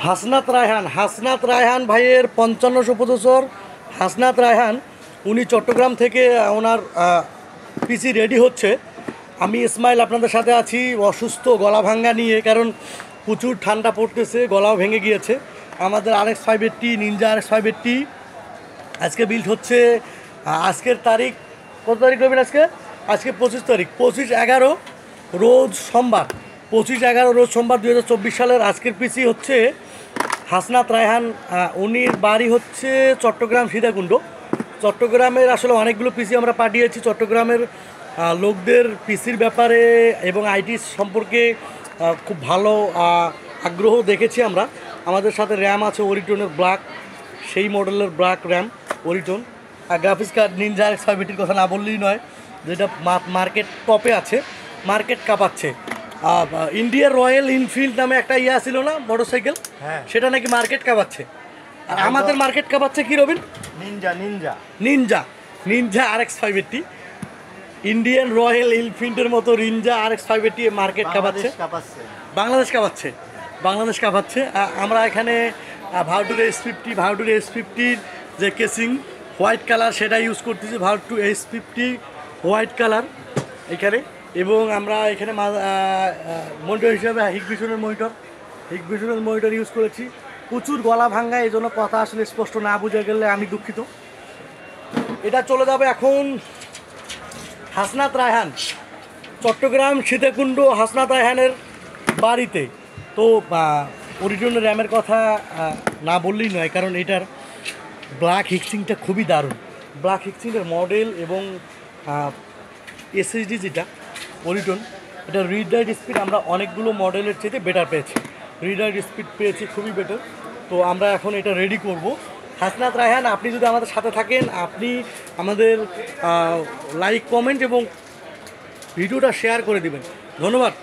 হাসনাত রায়হান ভাইয়ের 5500 প্রসেসর হাসনাত রায়হান, উনি চট্টগ্রাম থেকে ওনার পিসি রেডি হচ্ছে। আমি ইসমাইল আপনাদের সাথে আছি অসুস্থ গলা ভাঙ্গা নিয়ে, কারণ প্রচুর ঠান্ডা পড়তেছে, গলাও ভেঙে গিয়েছে। আমাদের RX 580 নিনজা RX 580 আজকে বিল্ড হচ্ছে। আজকের তারিখ কত তারিখ রবেন? আজকে 25 তারিখ, 25/11 রোজ সোমবার, 25/11 রোজ সোমবার 2024 সালের আজকের পিসি হচ্ছে হাসনাত রায়হান। উনির বাড়ি হচ্ছে চট্টগ্রাম সীতাকুণ্ড। চট্টগ্রামের আসলে অনেকগুলো পিসি আমরা পাঠিয়েছি চট্টগ্রামের লোকদের পিসির ব্যাপারে এবং আইটি সম্পর্কে খুব ভালো আগ্রহ দেখেছি আমরা। আমাদের সাথে র্যাম আছে ওরিটনের ব্ল্যাক, সেই মডেলের ব্ল্যাক র্যাম ওরিটন। গ্রাফিক্স কার্ড নিনজা RX 580 কথা না বললেই নয়, যেটা মার্কেট টপে আছে, মার্কেট কাঁপাচ্ছে। ইন্ডিয়ার রয়্যাল এনফিল্ড নামে একটা ছিল না মোটরসাইকেল, সেটা নাকি মার্কেট কাঁপাচ্ছে। আর আমাদের মার্কেট কাঁপাচ্ছে কি Robin? Ninja RX 580, Indian Royal এনফিল্ডের মতো নিনজা RX 580 মার্কেট কাঁপাচ্ছে, বাংলাদেশ কাঁপাচ্ছে। আমরা এখানে ভাউটুর S50 যে কেসিং হোয়াইট কালার সেটা ইউজ করতেছি, ভাউটু S50 হোয়াইট কালার এখানে। এবং আমরা এখানে মনিটর হিসাবে হিগভিশনের মনিটর ইউজ করেছি। প্রচুর গলা ভাঙ্গা, এই জন্য কথা আসলে স্পষ্ট না বুঝে গেলে আমি দুঃখিত। এটা চলে যাবে এখন হাসনাত রায়হান, চট্টগ্রাম সীতাকুণ্ড হাসনাত রায়হানের বাড়িতে। তো অরিজিনাল র্যামের কথা না বললেই নয়, কারণ এটার ব্ল্যাক হিক্সিংটা খুবই দারুণ। ব্ল্যাক হিক্সিংয়ের মডেল এবং SSD যেটা ওরিটন, এটা রিড রাইট স্পিড আমরা অনেকগুলো মডেলের চেয়ে বেটার পেয়েছি, রিড রাইট স্পিড পেয়েছি খুবই বেটার। তো আমরা এখন এটা রেডি করব। হাসনাত রায়হান, আপনি যদি আমাদের সাথে থাকেন, আপনি আমাদের লাইক, কমেন্ট এবং ভিডিওটা শেয়ার করে দিবেন। ধন্যবাদ।